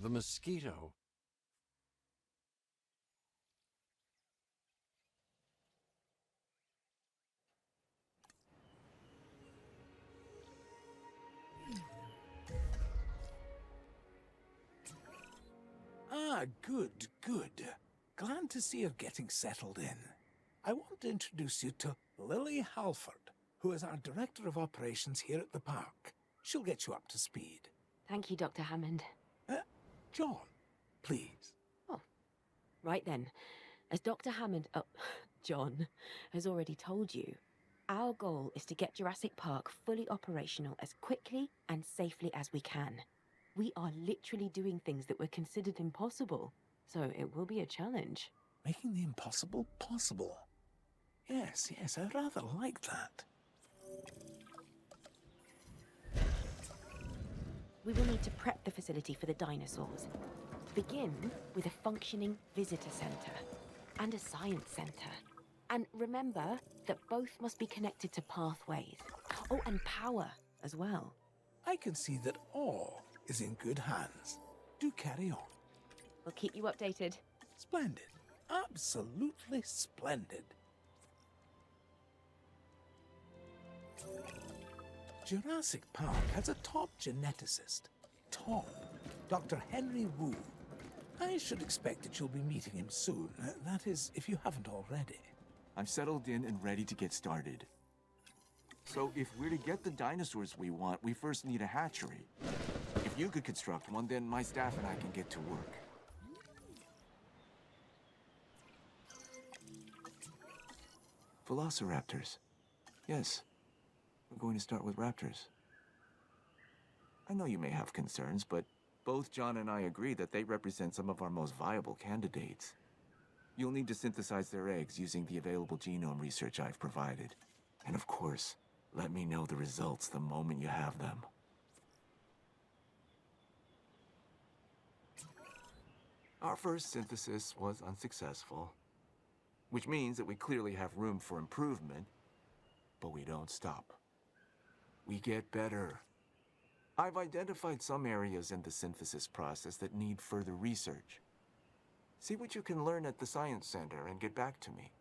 The mosquito. Ah, good, good. Glad to see you're getting settled in. I want to introduce you to Lily Halford, who is our Director of Operations here at the park. She'll get you up to speed. Thank you, Dr. Hammond. John, please. Oh, right then. As Dr. Hammond, John, has already told you, our goal is to get Jurassic Park fully operational as quickly and safely as we can. We are literally doing things that were considered impossible, so it will be a challenge. Making the impossible possible. Yes, I rather like that. We will need to prep the facility for the dinosaurs. Begin with a functioning visitor center and a science center. And remember that both must be connected to pathways. Oh, and power as well. I can see that all is in good hands. Do carry on. We'll keep you updated. Splendid. Absolutely splendid. Jurassic Park has a top geneticist. Top. Dr. Henry Wu. I should expect that you'll be meeting him soon. That is, if you haven't already. I'm settled in and ready to get started. So if we're to get the dinosaurs we want, we first need a hatchery. If you could construct one, then my staff and I can get to work. Velociraptors. Yes, we're going to start with raptors. I know you may have concerns, but both John and I agree that they represent some of our most viable candidates. You'll need to synthesize their eggs using the available genome research I've provided. And of course, let me know the results the moment you have them. Our first synthesis was unsuccessful, which means that we clearly have room for improvement, but we don't stop. We get better. I've identified some areas in the synthesis process that need further research. See what you can learn at the Science Center and get back to me.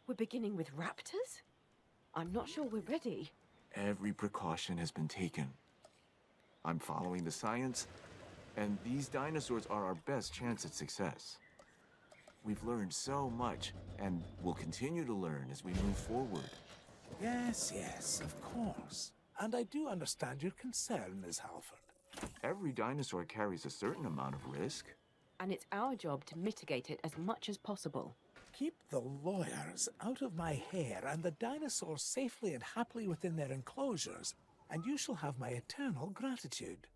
We're beginning with raptors? I'm not sure we're ready. Every precaution has been taken. I'm following the science, and these dinosaurs are our best chance at success. We've learned so much, and we'll continue to learn as we move forward. Yes, of course. And I do understand your concern, Ms. Halford. Every dinosaur carries a certain amount of risk. And it's our job to mitigate it as much as possible. Keep the lawyers out of my hair and the dinosaurs safely and happily within their enclosures, and you shall have my eternal gratitude.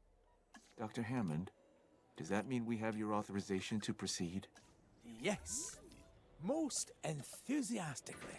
Dr. Hammond, does that mean we have your authorization to proceed? Yes, most enthusiastically.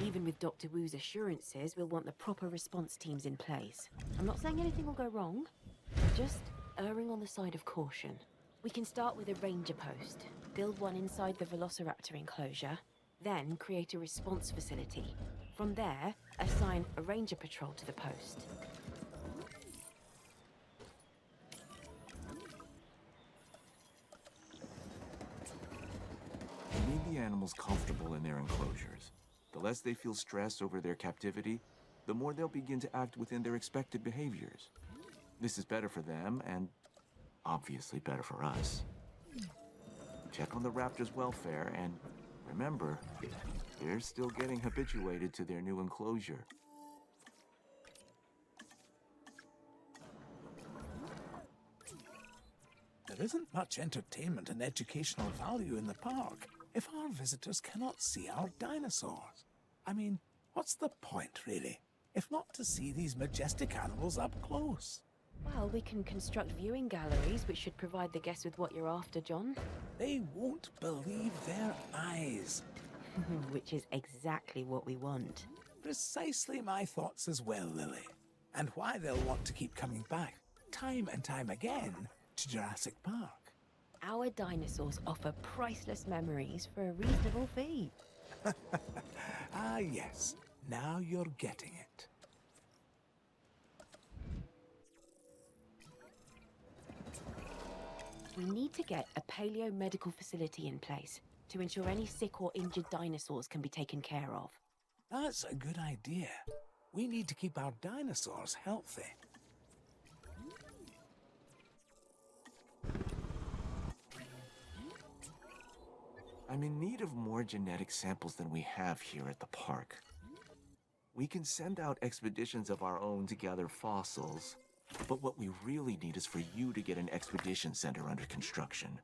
Even with Dr. Wu's assurances, we'll want the proper response teams in place. I'm not saying anything will go wrong, just erring on the side of caution. We can start with a ranger post, build one inside the Velociraptor enclosure, then create a response facility. From there, assign a ranger patrol to the post. animals comfortable in their enclosures. The less they feel stress over their captivity, the more they'll begin to act within their expected behaviors. This is better for them and obviously better for us. Check on the raptors' welfare and remember, they're still getting habituated to their new enclosure. There isn't much entertainment and educational value in the park if our visitors cannot see our dinosaurs. I mean, what's the point, really, if not to see these majestic animals up close? Well, we can construct viewing galleries, which should provide the guests with what you're after, John. They won't believe their eyes. Which is exactly what we want. Precisely my thoughts as well, Lily. And why they'll want to keep coming back, time and time again, to Jurassic Park. Our dinosaurs offer priceless memories for a reasonable fee. Ah, yes. Now you're getting it. We need to get a paleo-medical facility in place to ensure any sick or injured dinosaurs can be taken care of. That's a good idea. We need to keep our dinosaurs healthy. I'm in need of more genetic samples than we have here at the park. We can send out expeditions of our own to gather fossils, but what we really need is for you to get an expedition center under construction.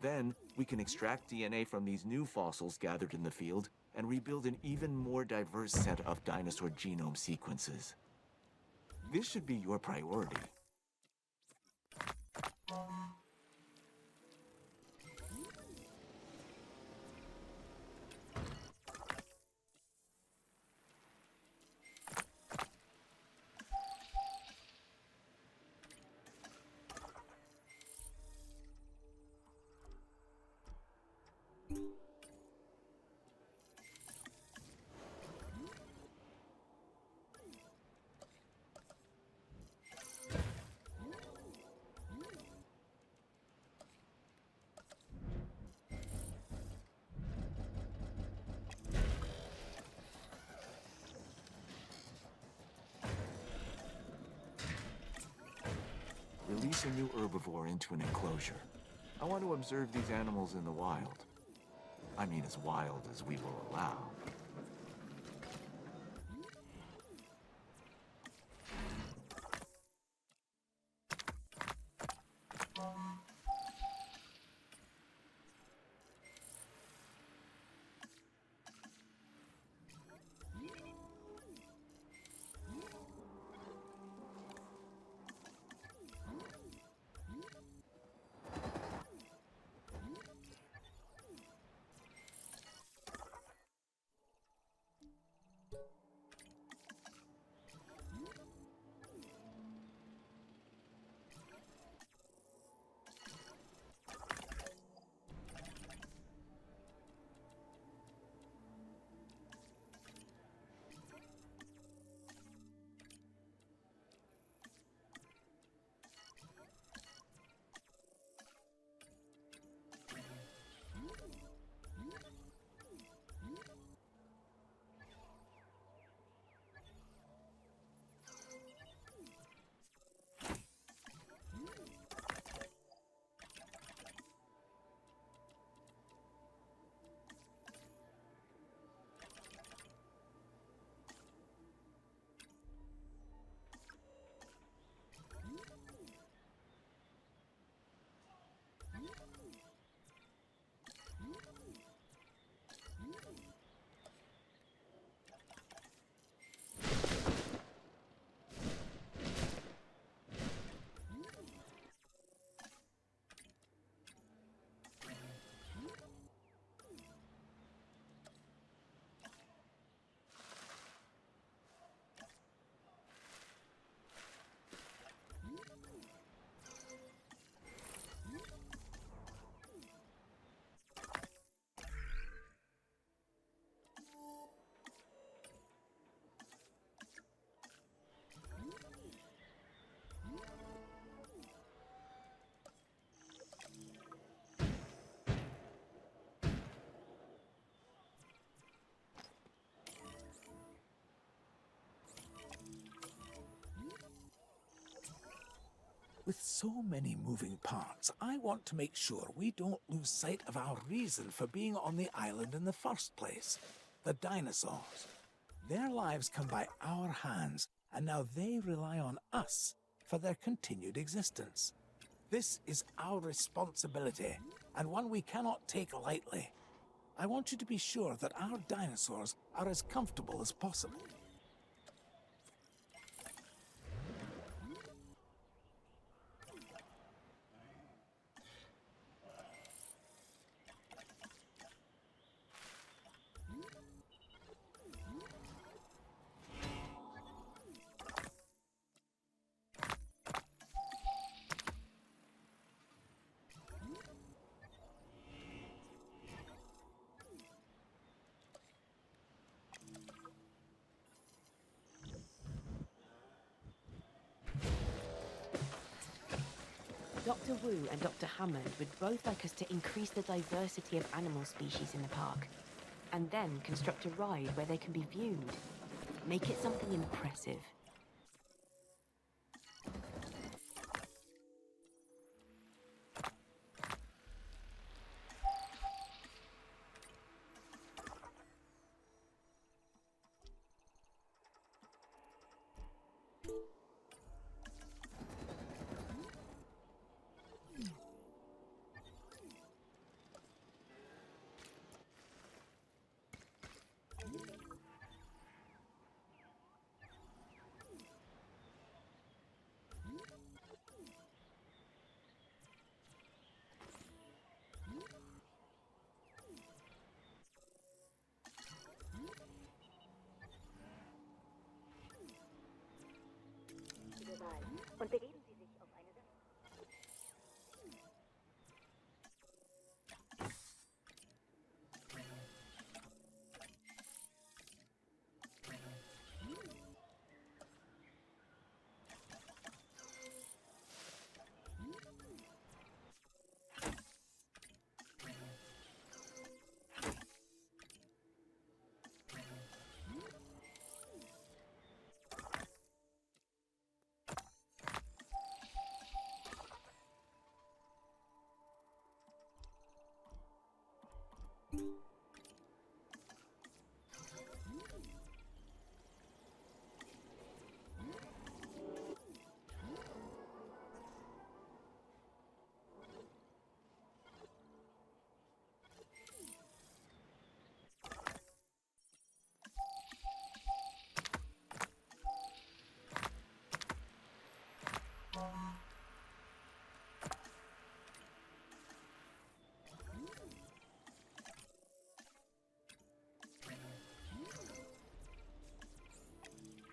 Then, we can extract DNA from these new fossils gathered in the field and rebuild an even more diverse set of dinosaur genome sequences. This should be your priority. Release a new herbivore into an enclosure. I want to observe these animals in the wild. I mean, as wild as we will allow. With so many moving parts, I want to make sure we don't lose sight of our reason for being on the island in the first place. The dinosaurs. Their lives come by our hands, and now they rely on us for their continued existence. This is our responsibility, and one we cannot take lightly. I want you to be sure that our dinosaurs are as comfortable as possible. Dr. Wu and Dr. Hammond would both like us to increase the diversity of animal species in the park, and then construct a ride where they can be viewed. Make it something impressive. Und begeben Sie sich auf eine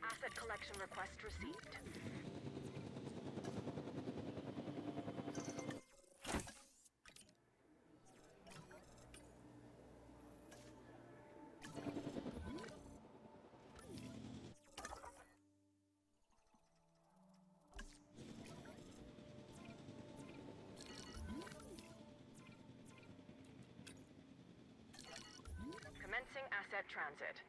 Asset collection request received. Commencing asset transit.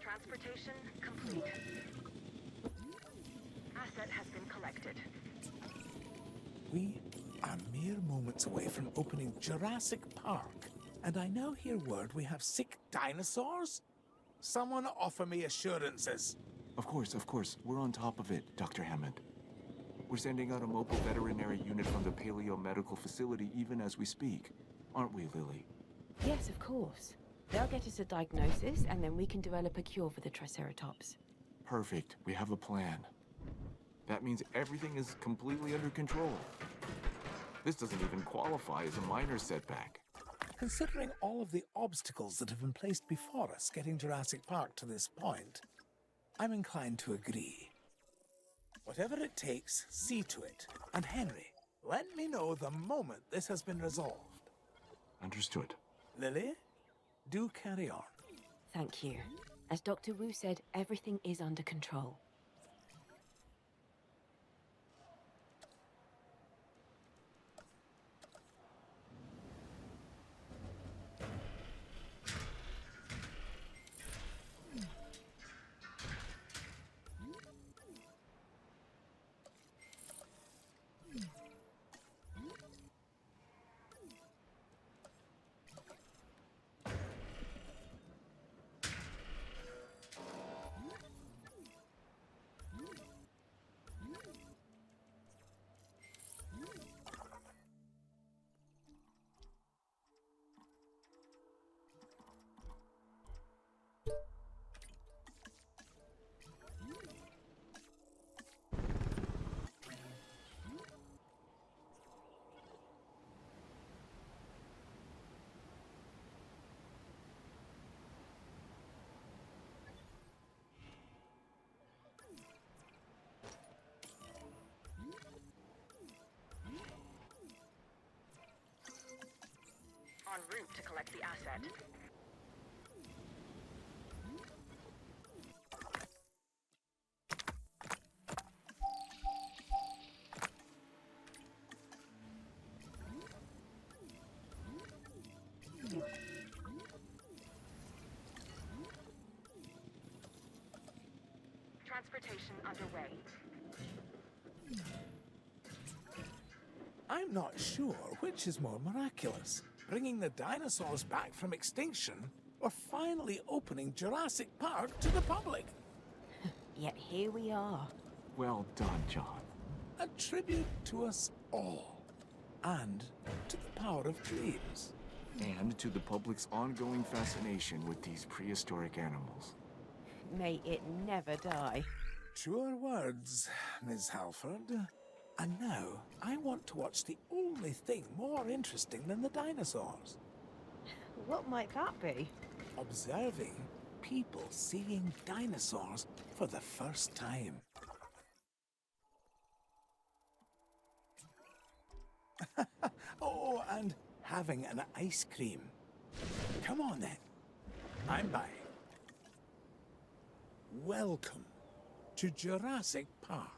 Transportation complete. Asset has been collected. We are mere moments away from opening Jurassic Park, and I now hear word we have sick dinosaurs? Someone offer me assurances. Of course. We're on top of it, Dr. Hammond. We're sending out a mobile veterinary unit from the Paleo Medical Facility even as we speak. Aren't we, Lily? Yes, of course. They'll get us a diagnosis, and then we can develop a cure for the Triceratops. Perfect. We have a plan. That means everything is completely under control. This doesn't even qualify as a minor setback. Considering all of the obstacles that have been placed before us getting Jurassic Park to this point, I'm inclined to agree. Whatever it takes, see to it. And Henry, let me know the moment this has been resolved. Understood. Lily, do carry on. Thank you. As Dr. Wu said, everything is under control. route to collect the asset. Transportation underway. I'm not sure which is more miraculous, bringing the dinosaurs back from extinction or finally opening Jurassic Park to the public. Yet here we are. Well done, John. A tribute to us all, and to the power of dreams. And to the public's ongoing fascination with these prehistoric animals. May it never die. Truer words, Ms. Halford. And now, I want to watch the only thing more interesting than the dinosaurs. What might that be? Observing people seeing dinosaurs for the first time. Oh, and having an ice cream. Come on then. I'm buying. Welcome to Jurassic Park.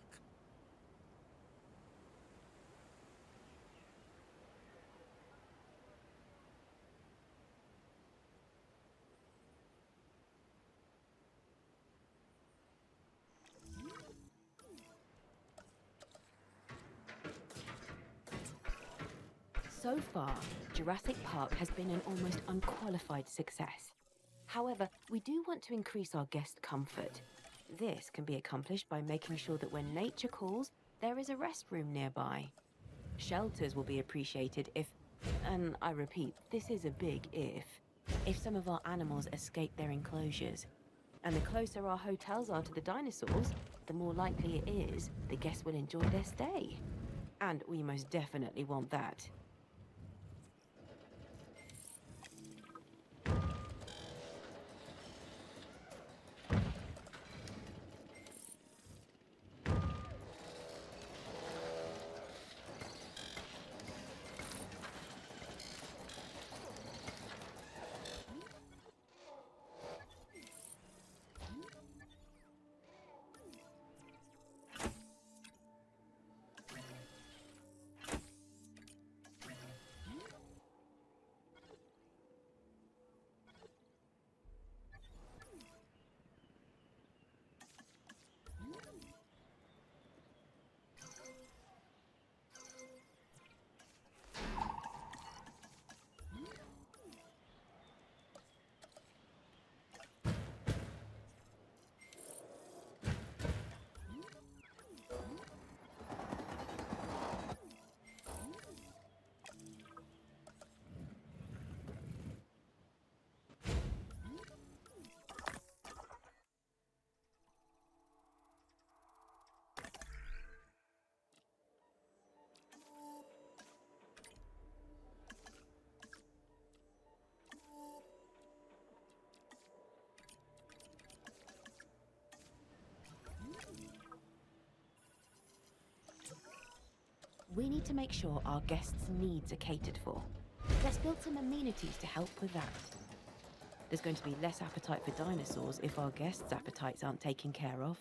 So far, Jurassic Park has been an almost unqualified success. However, we do want to increase our guest comfort. This can be accomplished by making sure that when nature calls, there is a restroom nearby. Shelters will be appreciated if, and I repeat, this is a big if some of our animals escape their enclosures. And the closer our hotels are to the dinosaurs, the more likely it is the guests will enjoy their stay. And we most definitely want that. We need to make sure our guests' needs are catered for. Let's build some amenities to help with that. There's going to be less appetite for dinosaurs if our guests' appetites aren't taken care of.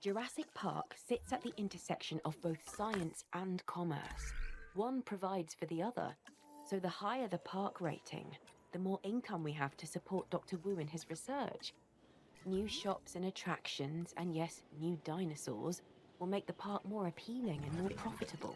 Jurassic Park sits at the intersection of both science and commerce. One provides for the other. So the higher the park rating, the more income we have to support Dr. Wu in his research. New shops and attractions, and yes, new dinosaurs, will make the park more appealing and more profitable.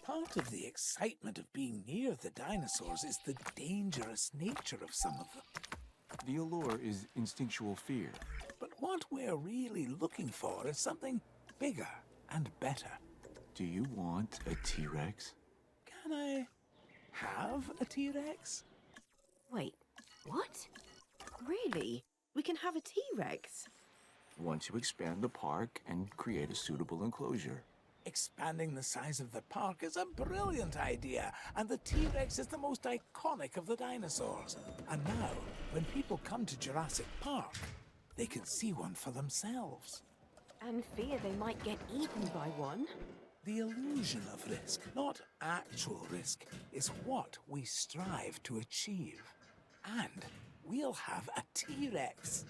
Part of the excitement of being near the dinosaurs is the dangerous nature of some of them. The allure is instinctual fear. But what we're really looking for is something bigger and better. Do you want a T-Rex? Can I have a T-Rex? Wait, what? Really? We can have a T-Rex? Once you expand the park and create a suitable enclosure. Expanding the size of the park is a brilliant idea, and the T-Rex is the most iconic of the dinosaurs. And now, when people come to Jurassic Park, they can see one for themselves. And fear they might get eaten by one. The illusion of risk, not actual risk, is what we strive to achieve. And we'll have a T-Rex.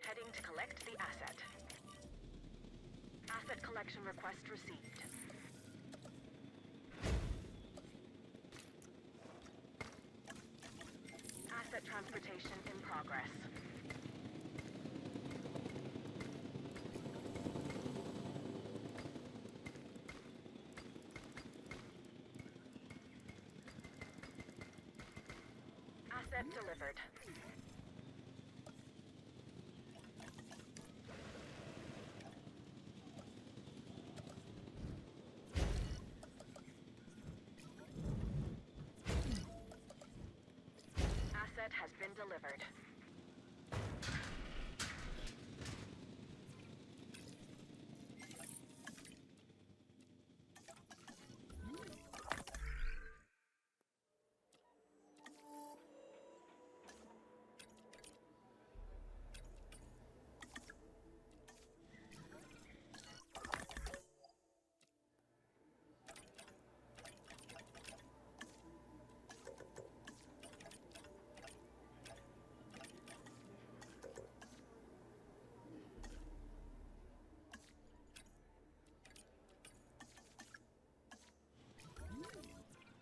Heading to collect the asset. Asset collection request received. Asset transportation in progress. Asset delivered. Asset has been delivered.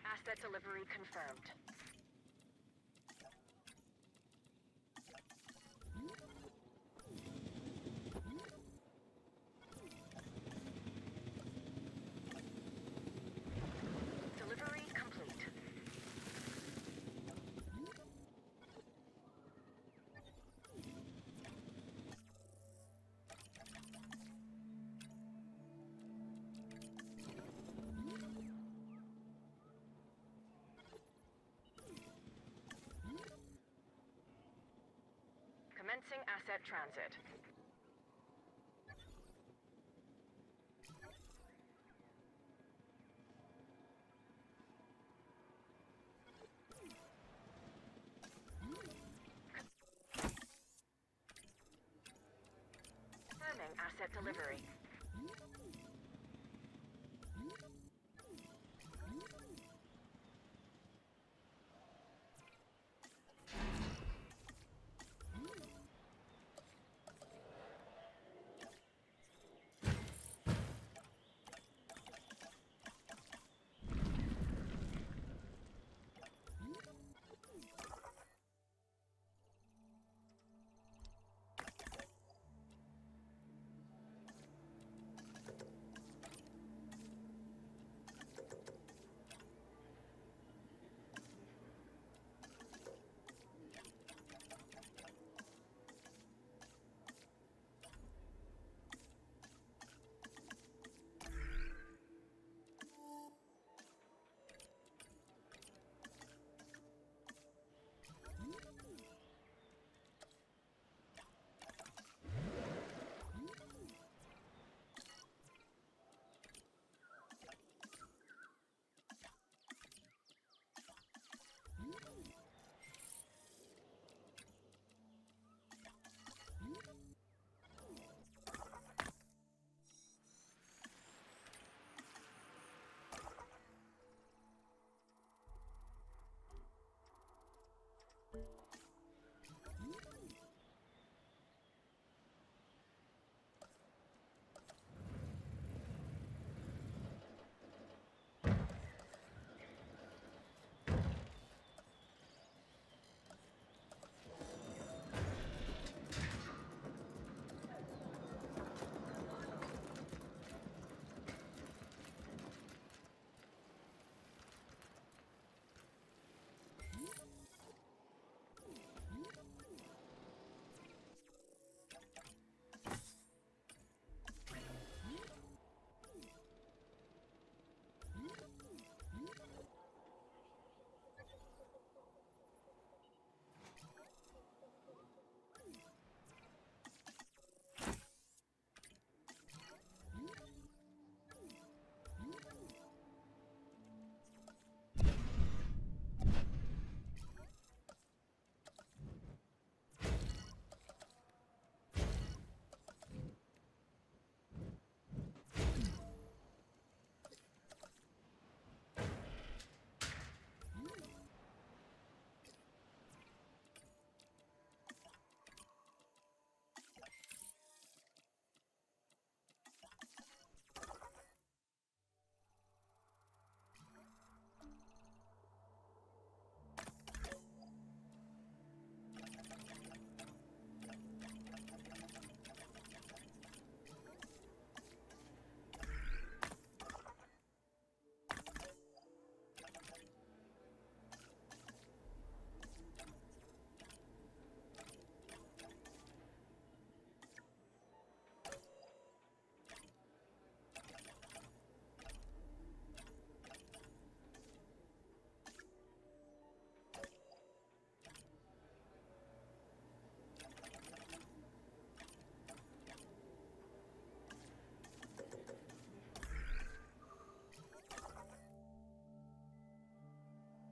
Asset delivery confirmed. Delivery complete. Commencing asset transit. Confirming asset delivery.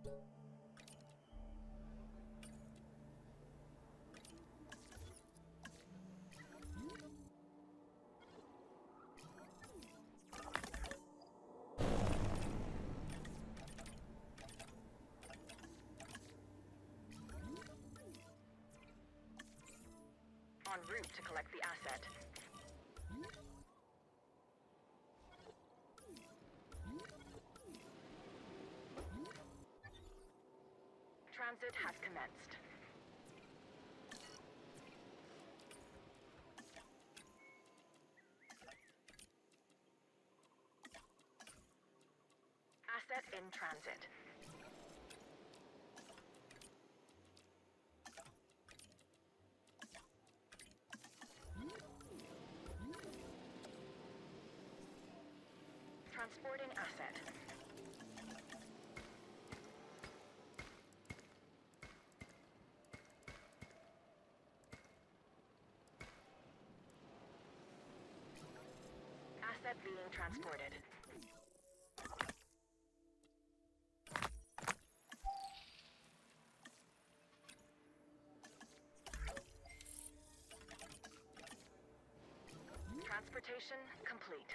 En route to collect the asset. Transit has commenced. Asset in transit. Transporting asset. Asset being transported. Transportation complete.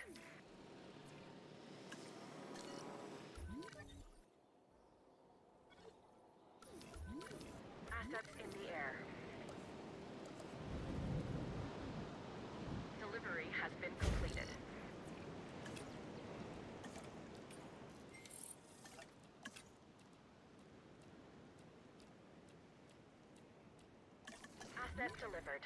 Assets in the air. Delivery has been completed. Asset delivered.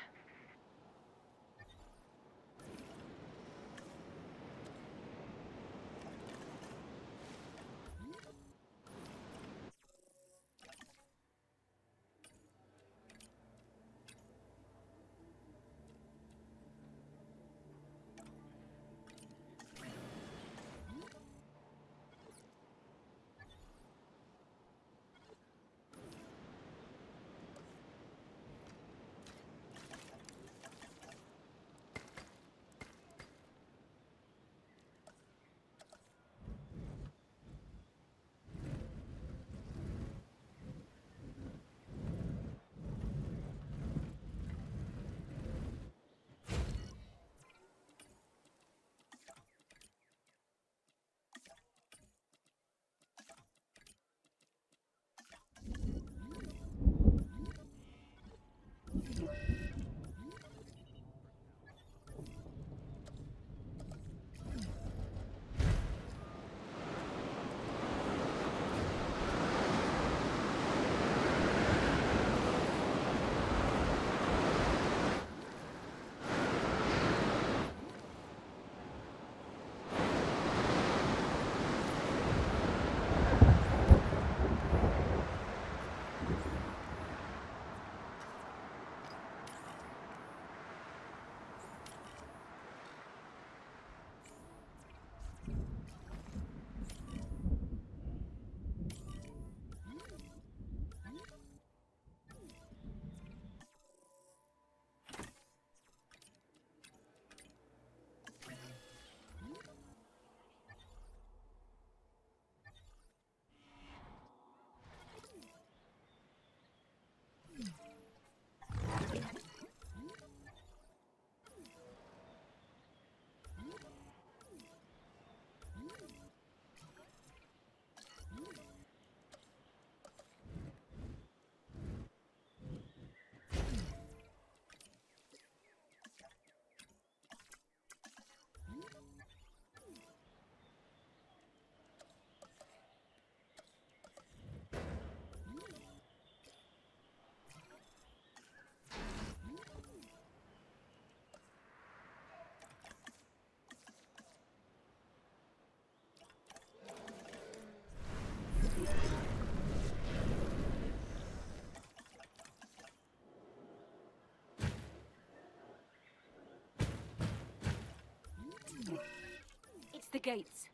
It's the gates.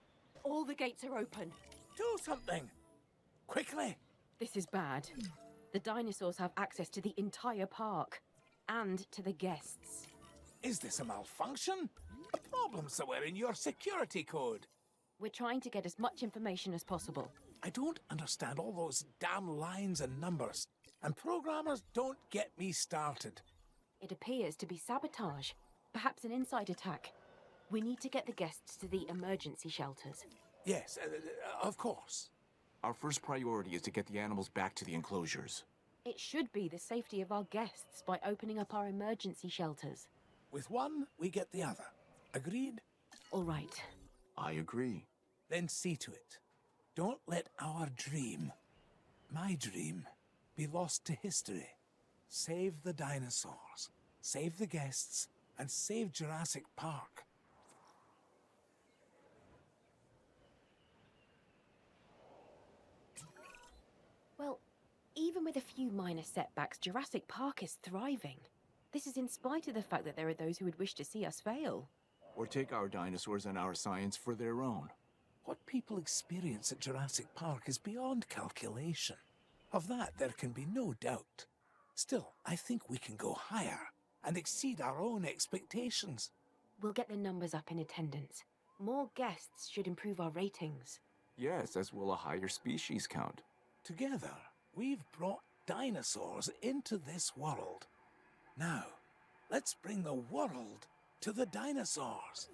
All the gates are open. Do something! Quickly! This is bad. The dinosaurs have access to the entire park. And to the guests. Is this a malfunction? A problem somewhere in your security code? We're trying to get as much information as possible. I don't understand all those damn lines and numbers. And programmers don't get me started. It appears to be sabotage, perhaps an inside attack. We need to get the guests to the emergency shelters. Yes, of course. Our first priority is to get the animals back to the enclosures. It should be the safety of our guests by opening up our emergency shelters. With one, we get the other. Agreed? All right. I agree. Then see to it. Don't let our dream, my dream, be lost to history. Save the dinosaurs, save the guests, and save Jurassic Park. Well, even with a few minor setbacks, Jurassic Park is thriving. This is in spite of the fact that there are those who would wish to see us fail. Or take our dinosaurs and our science for their own. What people experience at Jurassic Park is beyond calculation. Of that, there can be no doubt. Still, I think we can go higher and exceed our own expectations. We'll get the numbers up in attendance. More guests should improve our ratings. Yes, as will a higher species count. Together, we've brought dinosaurs into this world. Now, let's bring the world to the dinosaurs.